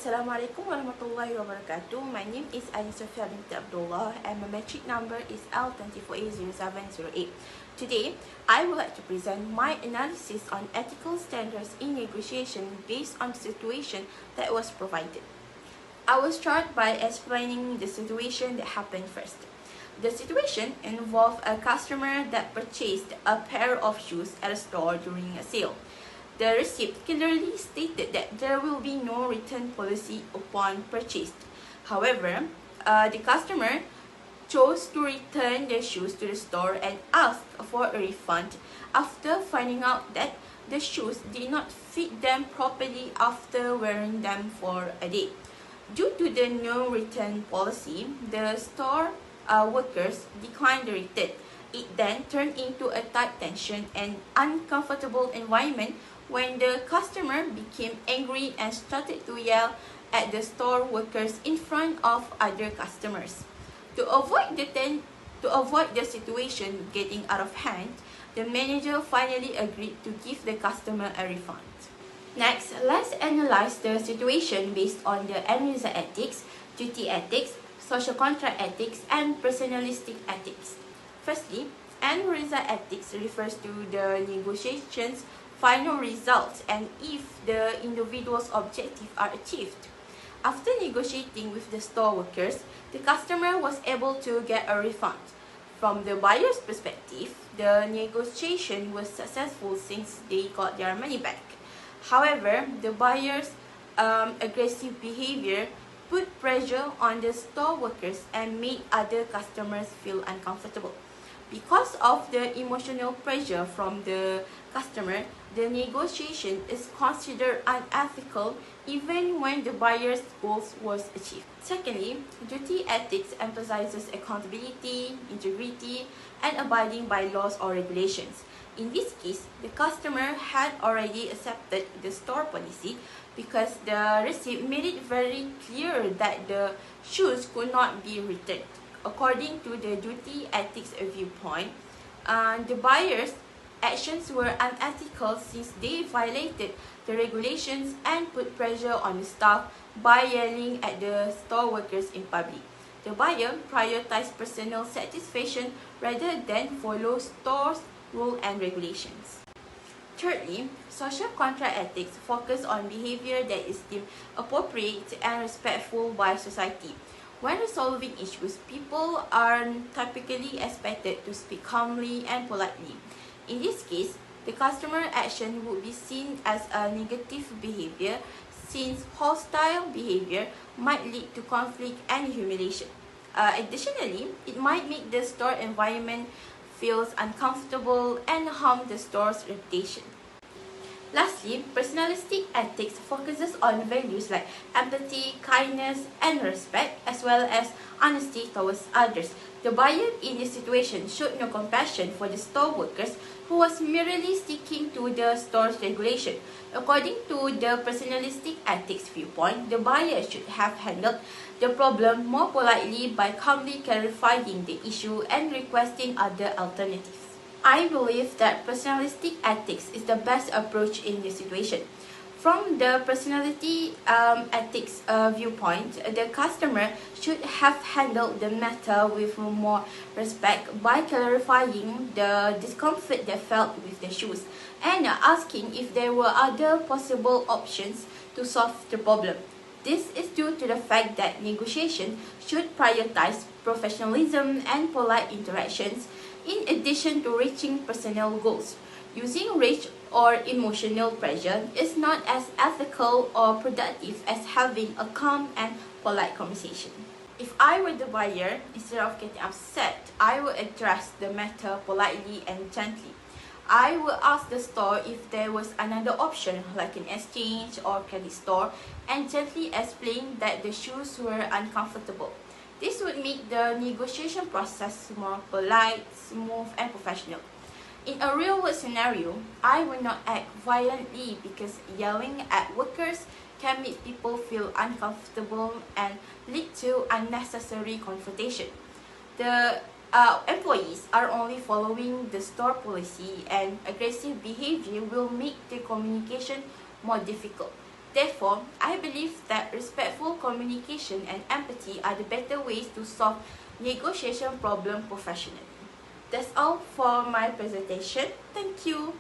Assalamualaikum warahmatullahi wabarakatuh. My name is Anisofia binti Abdullah and my metric number is L24A0708. Today, I would like to present my analysis on ethical standards in negotiation based on the situation that was provided. I will start by explaining the situation that happened first. The situation involved a customer that purchased a pair of shoes at a store during a sale. The receipt clearly stated that there will be no return policy upon purchase. However, the customer chose to return the shoes to the store and asked for a refund after finding out that the shoes did not fit them properly after wearing them for a day. Due to the no return policy, the store workers declined the return. It then turned into a tight tension and uncomfortable environment when the customer became angry and started to yell at the store workers in front of other customers. To avoid the situation getting out of hand, the manager finally agreed to give the customer a refund. Next, let's analyze the situation based on the end user ethics, duty ethics, social contract ethics, and personalistic ethics. Firstly, end user ethics refers to the negotiations final results and if the individual's objectives are achieved. After negotiating with the store workers, the customer was able to get a refund. From the buyer's perspective, the negotiation was successful since they got their money back. However, the buyer's aggressive behavior put pressure on the store workers and made other customers feel uncomfortable. Because of the emotional pressure from the customer, the negotiation is considered unethical even when the buyer's goals was achieved. Secondly, duty ethics emphasizes accountability, integrity, and abiding by laws or regulations. In this case, the customer had already accepted the store policy because the receipt made it very clear that the shoes could not be returned. According to the duty ethics viewpoint, the buyer's actions were unethical since they violated the regulations and put pressure on the staff by yelling at the store workers in public. The buyer prioritized personal satisfaction rather than follow store's rules and regulations. Thirdly, social contract ethics focus on behavior that is deemed appropriate and respectful by society. When resolving issues, people are typically expected to speak calmly and politely. In this case, the customer action would be seen as a negative behavior since hostile behavior might lead to conflict and humiliation. Additionally, it might make the store environment feels uncomfortable and harm the store's reputation. Lastly, personalistic ethics focuses on values like empathy, kindness, and respect, as well as honesty towards others. The buyer in this situation showed no compassion for the store workers who was merely sticking to the store's regulation. According to the personalistic ethics viewpoint, the buyer should have handled the problem more politely by calmly clarifying the issue and requesting other alternatives. I believe that personalistic ethics is the best approach in this situation. From the personality ethics viewpoint, the customer should have handled the matter with more respect by clarifying the discomfort they felt with the shoes and asking if there were other possible options to solve the problem. This is due to the fact that negotiation should prioritize professionalism and polite interactions in addition to reaching personal goals. Using rage or emotional pressure is not as ethical or productive as having a calm and polite conversation. If I were the buyer, instead of getting upset, I would address the matter politely and gently. I would ask the store if there was another option like an exchange or credit store and gently explain that the shoes were uncomfortable. This would make the negotiation process more polite, smooth, and professional. In a real-world scenario, I will not act violently because yelling at workers can make people feel uncomfortable and lead to unnecessary confrontation. The employees are only following the store policy and aggressive behavior will make the communication more difficult. Therefore, I believe that respectful communication and empathy are the better ways to solve negotiation problem professionally. That's all for my presentation. Thank you.